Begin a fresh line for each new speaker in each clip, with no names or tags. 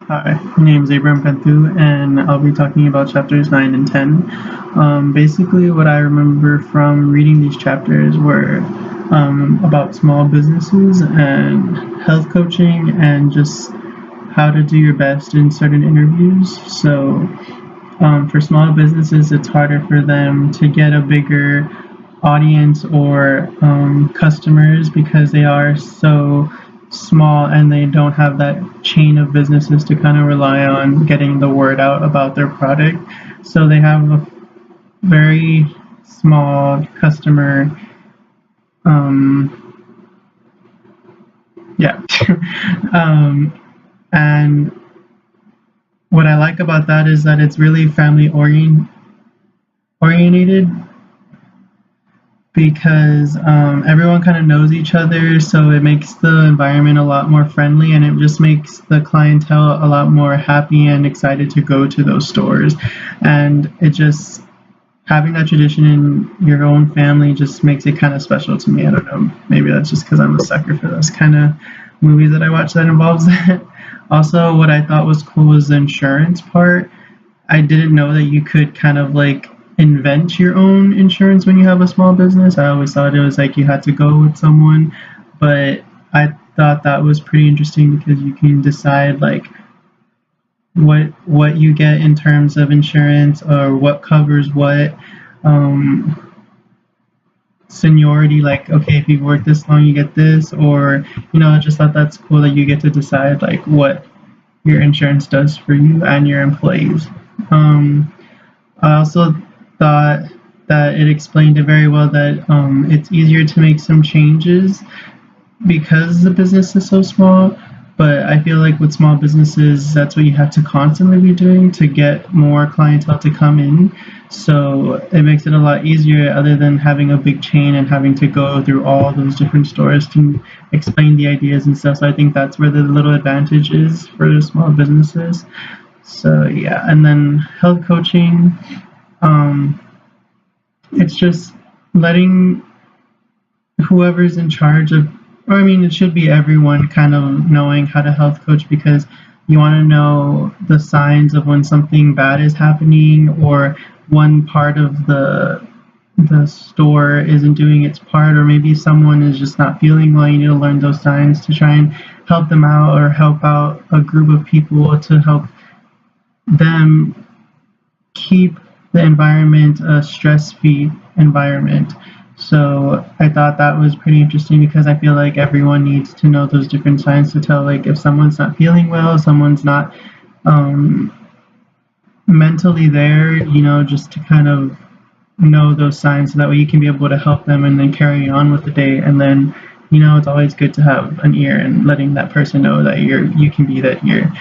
Hi, my name is Abraham Panthu, and I'll be talking about chapters 9 and 10. Basically, what I remember from reading these chapters were about small businesses and health coaching and just how to do your best in certain interviews. So, for small businesses, it's harder for them to get a bigger audience or customers because they are so small and they don't have that chain of businesses to kind of rely on getting the word out about their product. So they have a very small customer. Um, yeah. And what I like about that is that it's really oriented because everyone kind of knows each other, so it makes the environment a lot more friendly and it just makes the clientele a lot more happy and excited to go to those stores. And it just having that tradition in your own family just makes it kind of special to me. I don't know, maybe that's just because I'm a sucker for those kind of movies that I watch that involves that. Also, what I thought was cool was the insurance part. I didn't know that you could kind of like invent your own insurance when you have a small business. I always thought it was like you had to go with someone, but I thought that was pretty interesting because you can decide like what you get in terms of insurance or what covers what um, seniority. Like, okay, if you've worked this long, you get this, or I just thought that's cool that you get to decide like what your insurance does for you and your employees. I also thought that it explained it very well that it's easier to make some changes because the business is so small. But I feel like with small businesses, that's what you have to constantly be doing to get more clientele to come in. So it makes it a lot easier other than having a big chain and having to go through all those different stores to explain the ideas and stuff. So I think that's where the little advantage is for the small businesses. So yeah, and then health coaching, um, it's just letting whoever's in charge of, or I mean, it should be everyone kind of knowing how to health coach because you want to know the signs of when something bad is happening or one part of the store isn't doing its part, or maybe someone is just not feeling well. You need to learn those signs to try and help them out or help out a group of people to help them keep the environment a stress-free environment. So I thought that was pretty interesting because I feel like everyone needs to know those different signs to tell like if someone's not feeling well, someone's not um, mentally there, just to kind of know those signs so that way you can be able to help them and then carry on with the day. And then it's always good to have an ear and letting that person know that you can be that ear.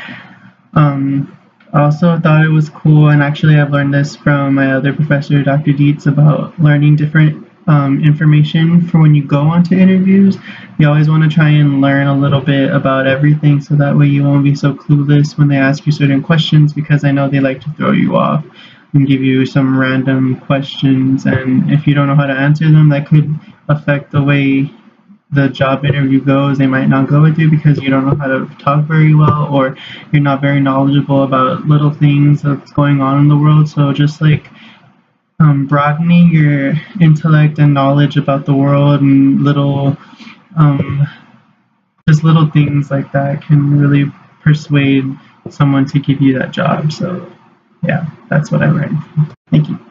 I also thought it was cool, and actually I've learned this from my other professor, Dr. Dietz, about learning different information for when you go onto interviews. You always want to try and learn a little bit about everything so that way you won't be so clueless when they ask you certain questions, because I know they like to throw you off and give you some random questions, and if you don't know how to answer them, that could affect the way the job interview goes. They might not go with you because you don't know how to talk very well or you're not very knowledgeable about little things that's going on in the world. So just like broadening your intellect and knowledge about the world and um, just little things like that can really persuade someone to give you that job. So yeah, that's what I learned. Thank you.